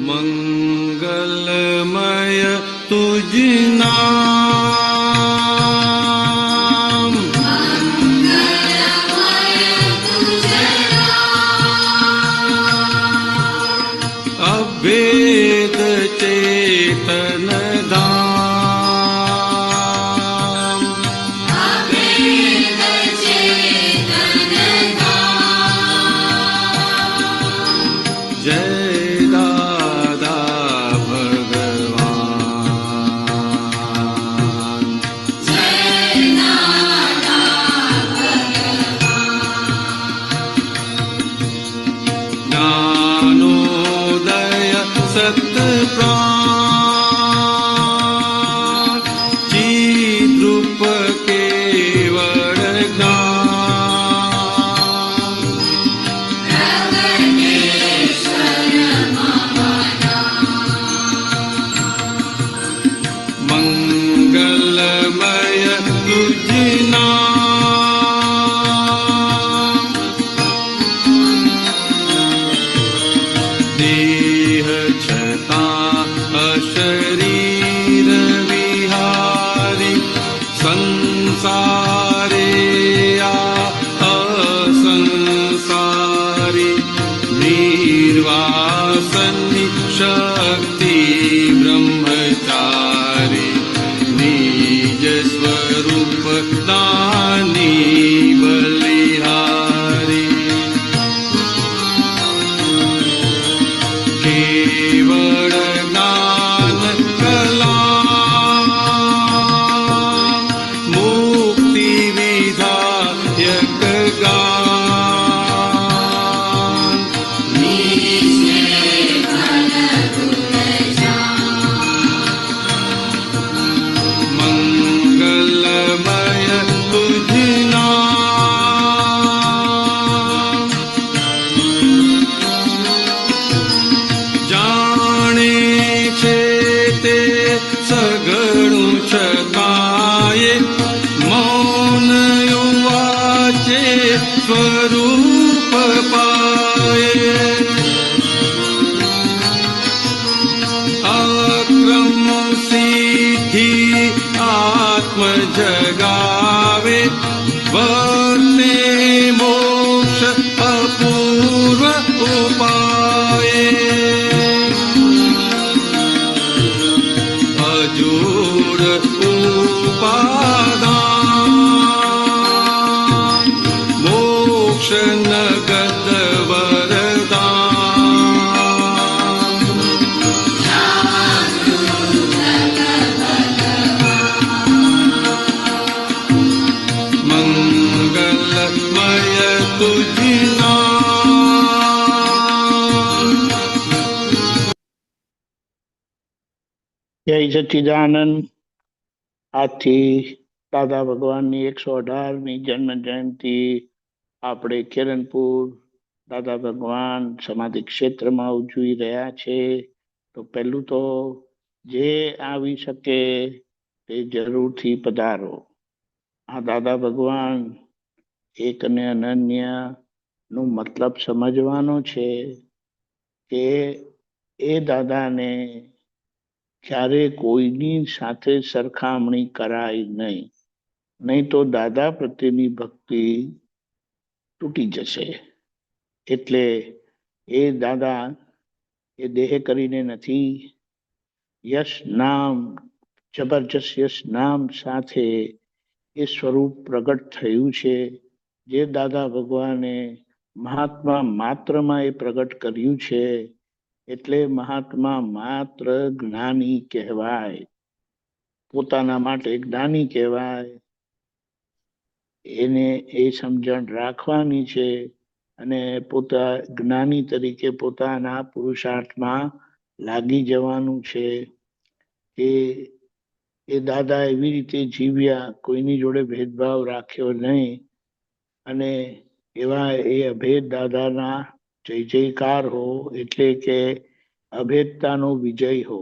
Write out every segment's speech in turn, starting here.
મંગલમય તુજ નામ, અભેદ ચેતન ધામ, જય દાદા ભગવાન, જ્ઞાનોદય સતપ્રાણ, ચિદ્રૂપ કેવળ જ્ઞાન, મંગલમય તુજ નામ, દેહ છતાં અશરીર વિહારી, સંસારે આ અસંસારી, નિર્વાસની શક્તિ બ્રહ્મચારી, નિજ સ્વરૂપ દાની બલિહારી, કેવળ જ્ઞાન કલા, મુક્તિ વિધાયક ગાન, મંગલમય તુજ નામ, જાણે છે તે સઘળું છતાંય, મૌન વાચે સ્વરૂપ પાયે, અક્રમ સિદ્ધિ આત્મ જગાવે, વર્તે મોક્ષ અપૂર્વ ઉપાયે, અજોડ ઉપાદાન, મોક્ષ નગદ વરદાન, મંગલમય તુજ નામ. જય સચ્ચિદાનંદ. આજથી દાદા ભગવાનની 118મી જન્મ જયંતિ આપણે કિરણપુર દાદા ભગવાન સમાધિ ક્ષેત્રમાં ઉજવી રહ્યા છે. તો પહેલું તો જે આવી શકે તે જરૂરથી પધારો. આ દાદા ભગવાન એક અને અનન્ય નો મતલબ સમજવાનો છે કે એ દાદાને ક્યારે કોઈની સાથે સરખામણી કરાય નહીં, નહીં તો દાદા પ્રત્યેની ભક્તિ તૂટી જશે. એટલે એ દાદા એ દેહ કરીને નથી, યશ નામ, જબરજસ્ત યશ નામ સાથે એ સ્વરૂપ પ્રગટ થયું છે. જે દાદા ભગવાને મહાત્મા માત્રમાં એ પ્રગટ કર્યું છે, એટલે મહાત્મા માત્ર જ્ઞાની કહેવાય, પોતાના માટે જ્ઞાની કહેવાય. એને એ સમજણ રાખવાની છે અને જ્ઞાની તરીકે પોતાના પુરુષાર્થમાં લાગી જવાનું છે. કે એ દાદા એવી રીતે જીવ્યા, કોઈની જોડે ભેદભાવ રાખ્યો નહીં, અને એવા એ અભેદ દાદાના જય જયકાર હો, એટલે કે અભેદતાનો વિજય હો.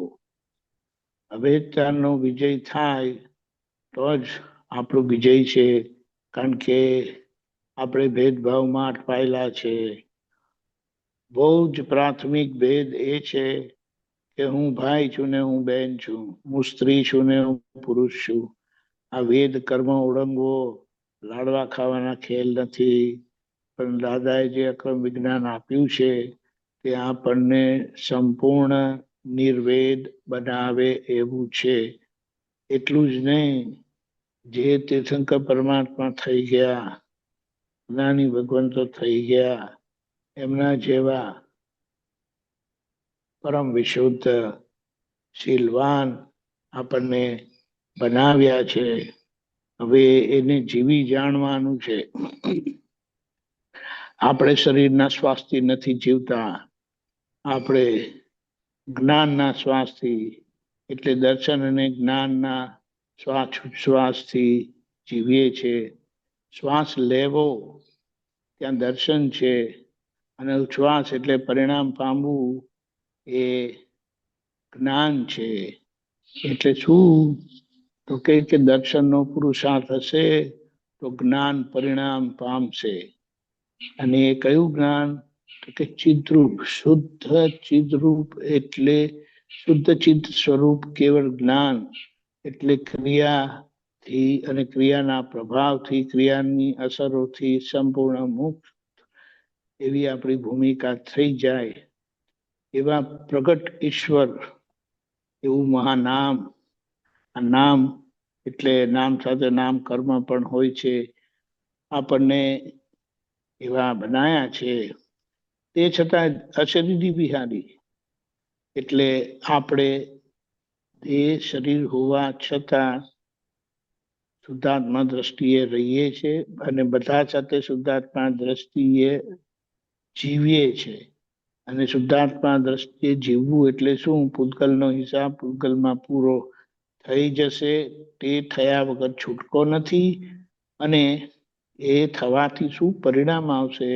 અભેદતાનો વિજય થાય તો જ આપણો વિજય છે, કારણ કે આપણે ભેદભાવમાં અટવાયેલા છે. બહુ જ પ્રાથમિક ભેદ એ છે કે હું ભાઈ છું ને હું બેન છું, હું સ્ત્રી છું ને હું પુરુષ છું. આ વેદ કર્મ ઓળંગવો લાડવા ખાવાના ખેલ નથી, પણ દાદાએ જે અક્રમ વિજ્ઞાન આપ્યું છે તે આપણને સંપૂર્ણ નિર્વેદ બનાવે એવું છે. એટલું જ નહીં, જે તીર્થંકર પરમાત્મા થઈ ગયા, જ્ઞાની ભગવંતો થઈ ગયા, એમના જેવા પરમ વિશુદ્ધ શીલવાન આપણને બનાવ્યા છે. હવે એને જીવી જાણવાનું છે. આપણે શરીરના શ્વાસથી નથી જીવતા, આપણે જ્ઞાનના શ્વાસથી, એટલે દર્શન અને જ્ઞાનના શ્વાસોચ્છ્વાસથી જીવીએ છીએ. શ્વાસ લેવો ત્યાં દર્શન છે, અને ઉચ્છ્વાસ એટલે પરિણામ પામવું એ જ્ઞાન છે. એટલે શું? તો કે દર્શનનો પુરુષાર્થ હશે તો જ્ઞાન પરિણામ પામશે. અને એ કયું જ્ઞાન? તો કે ચિદ્રૂપ, શુદ્ધ ચિદ્રૂપ એટલે શુદ્ધ ચિત્ત સ્વરૂપ કેવળ જ્ઞાન. એટલે ક્રિયાથી અને ક્રિયાના પ્રભાવથી, ક્રિયાની અસરોથી સંપૂર્ણ મુક્ત એવી આપણી ભૂમિકા થઈ જાય. એવા પ્રગટ ઈશ્વર, એવું મહાનામ. આ નામ એટલે નામ સાથે નામ કર્મ પણ હોય છે. આપણને એવા બનાયા છે. તે છતાં અશરીરી બિહારી, એટલે આપણે એ શરીર હોવા છતાં શુદ્ધાત્મા દ્રષ્ટિએ રહીએ છીએ, અને બધા સાથે શુદ્ધાત્મા દ્રષ્ટિએ જીવીએ છીએ. અને શુદ્ધાત્મા દ્રષ્ટિએ જીવવું એટલે શું? પૂતગલનો હિસાબ પૂતગલમાં પૂરો થઈ જશે. તે થયા વગર છૂટકો નથી. અને એ થવાથી શું પરિણામ આવશે?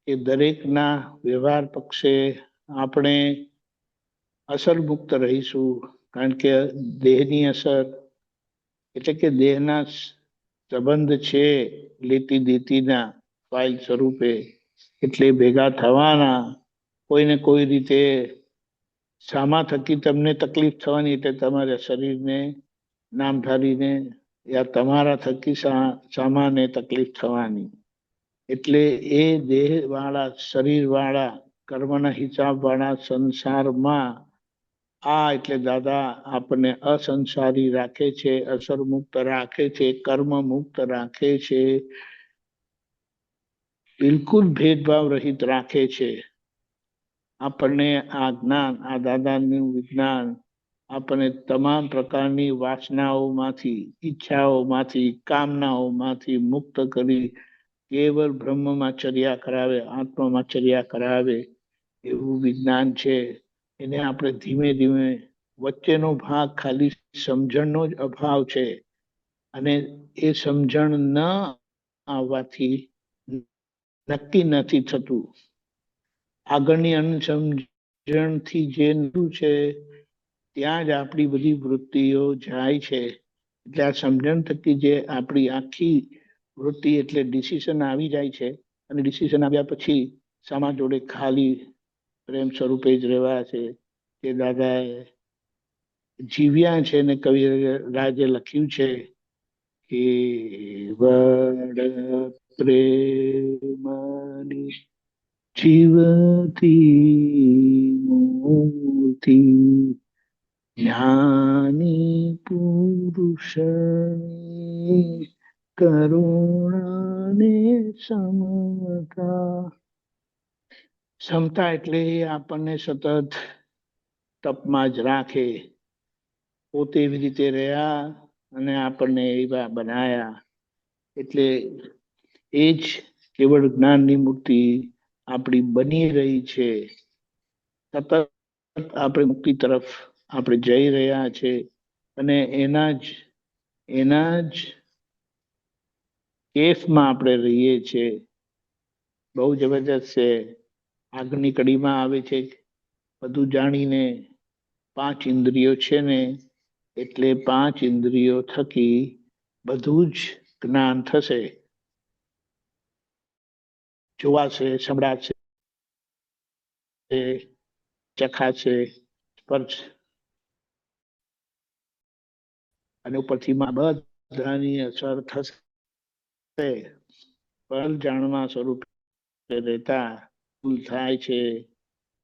કે દરેકના વ્યવહાર પક્ષે આપણે અસર મુક્ત રહીશું. કારણ કે દેહની અસર એટલે કે દેહના સંબંધ છે લેતી દેતીના ફાઇલ સ્વરૂપે, એટલે ભેગા થવાના. કોઈને કોઈ રીતે સામા થકી તમને તકલીફ થવાની, એટલે તમારા શરીરને નામધારીને યા તમારા થકી સામાને તકલીફ થવાની. એટલે એ દેહ વાળા, શરીર વાળા, કર્મના હિસાબ વાળા સંસારમાં આ એટલે દાદા આપણને અસંસારી રાખે છે, અસર મુક્ત રાખે છે, કર્મ મુક્ત રાખે છે, બિલકુલ ભેદભાવ રહિત રાખે છે. આપણને આ જ્ઞાન, આ દાદાનું વિજ્ઞાન આપણને તમામ પ્રકારની વાસનાઓમાંથી, ઈચ્છાઓમાંથી, કામનાઓમાંથી મુક્ત કરી કેવળ બ્રહ્મમાં ચર્યા કરાવે, આત્મામાં ચર્યા કરાવે એવું વિજ્ઞાન છે. એને આપણે ધીમે ધીમે, વચ્ચેનો ભાગ ખાલી સમજણનો જ અભાવ છે. અને એ સમજણ ન આવવાથી નક્કી નથી થતું. આગળની અનુસમજણથી જે છે ત્યાં જ આપણી બધી વૃત્તિઓ જાય છે. એટલે આ સમજણ થકી જે આપણી આખી વૃત્તિ એટલે ડિસિઝન આવી જાય છે. અને ડિસિઝન આવ્યા પછી સામા જોડે ખાલી પ્રેમ સ્વરૂપે જ રહેવા છે. તે દાદાએ જીવ્યા છે ને કવિ રાજે લખ્યું છે કે વડ પ્રેમની જીવતી મૂર્તિ, જ્ઞાની પુરુષની કરુણાને સમતા. સમતા એટલે આપણને સતત તપમાં જ રાખે. પોતે એવી રીતે રહ્યા અને આપણને એવા બનાયા. એટલે એ જ કેવળ જ્ઞાનની મૂર્તિ આપણી બની રહી છે. સતત આપણે મુક્તિ તરફ આપણે જઈ રહ્યા છે. અને એના જ કેફમાં આપણે રહીએ છીએ. બહુ જબરજસ્ત છે. આગળની કડીમાં આવે છે, બધું જાણીને 5 ઇન્દ્રિયો છે ને, એટલે 5 ઇન્દ્રિયો થકી બધું જ જ્ઞાન થશે. જોવાશે, સંભળાશે, ચખાશે, સ્પર્શ અને ઉપરથી બધાની અસર થશે પણ જાણવા સ્વરૂપે રહેતા ભૂલ થાય છે.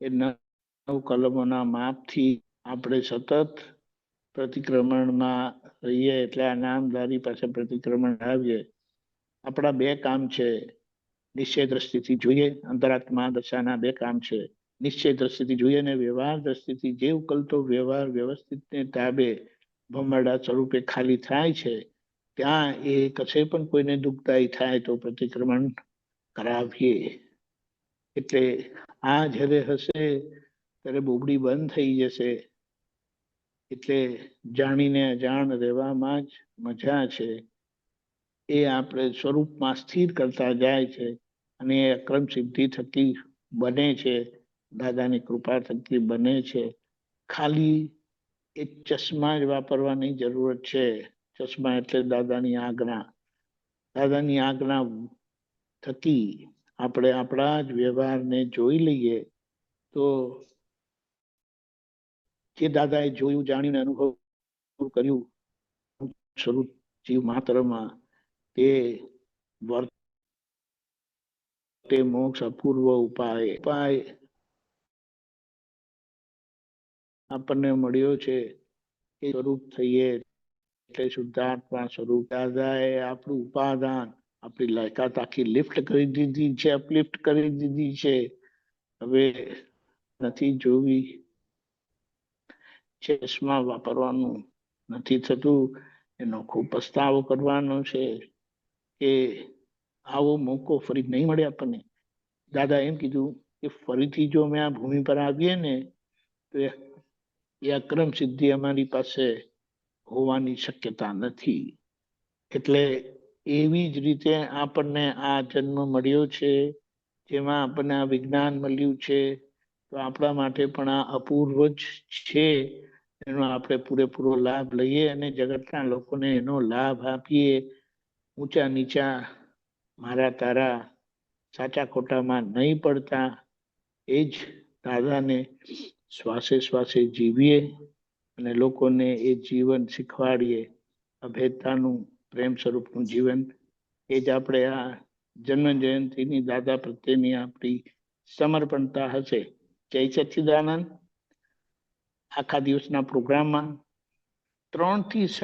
એ નવ કલમોના માપથી આપણે સતત પ્રતિક્રમણમાં રહીએ એટલે આ નામધારી પાસે પ્રતિક્રમણ આવીએ. આપણા બે કામ છે. નિશ્ચય દ્રષ્ટિથી જોઈએ, અંતરાત્મા દશાના બે કામ છે. નિશ્ચય દ્રષ્ટિથી જોઈએ ને વ્યવહાર દ્રષ્ટિથી જે ઉકલતો વ્યવહાર વ્યવસ્થિતને તાબે ભમરડા સ્વરૂપે ખાલી થાય છે, ત્યાં એ કશે પણ કોઈને દુઃખદાયી થાય તો પ્રતિક્રમણ કરાવીએ. એટલે આ જ્યારે હશે ત્યારે બોબડી બંધ થઈ જશે. એટલે જાણીને અજાણ રહેવામાં જ મજા છે. એ આપણે સ્વરૂપમાં સ્થિર કરતા જાય છે અને એ અક્રમ સિદ્ધિ થકી બને છે. દાદાની કૃપા થકી બને છે. ખાલી એક ચશ્મા જ વાપરવાની જરૂરત છે. ચશ્મા એટલે દાદાની આજ્ઞા. દાદાની આજ્ઞા થકી આપણે આપણા જ વ્યવહારને જોઈ લઈએ તો જે દાદાએ જોયું, જાણ્યું, અનુભવ કર્યું સ્વરૂપ જીવ માત્રમાં તે વર્તે મોક્ષ અપૂર્વ ઉપાય આપણને મળ્યો છે. એ સ્વરૂપ થઈએ એટલે શુદ્ધાત્મા સ્વરૂપ. દાદાએ આપણું ઉપાદાન, આપણી લાયકાત આખી લિફ્ટ કરી દીધી છે, અપલિફ્ટ કરી દીધી છે. હવે નથી જોવી, ચશ્મા વાપરવાનું નથી થતું. એનો ખૂબ પસ્તાવો કરવાનો છે કે આવો મોકો ફરી નહીં મળે આપણને. દાદા એમ કીધું કે ફરીથી જો અમે આ ભૂમિ પર આવીએ ને તો એ અક્રમ સિદ્ધિ અમારી પાસે હોવાની શક્યતા નથી. એટલે એવી જ રીતે આપણને આ જન્મ મળ્યો છે, જેમાં આપણને આ વિજ્ઞાન મળ્યું છે, તો આપણા માટે પણ આ અપૂર્વ જ છે. એનો આપણે પૂરેપૂરો લાભ લઈએ અને જગતના લોકોને એનો લાભ આપીએ. ઊંચા નીચા, મારા તારા, સાચા ખોટામાં નહીં પડતા એ જ દાદાને શ્વાસે શ્વાસે જીવીએ અને લોકોને એ જીવન શીખવાડીએ. અભેદતાનું પ્રેમ સ્વરૂપનું જીવન એ જ આપણે આ જન્મ જયંતિની દાદા પ્રત્યેની આપણી સમર્પણતા હશે. જય સચ્ચિદાનંદ. આખા દિવસના પ્રોગ્રામમાં 3 થી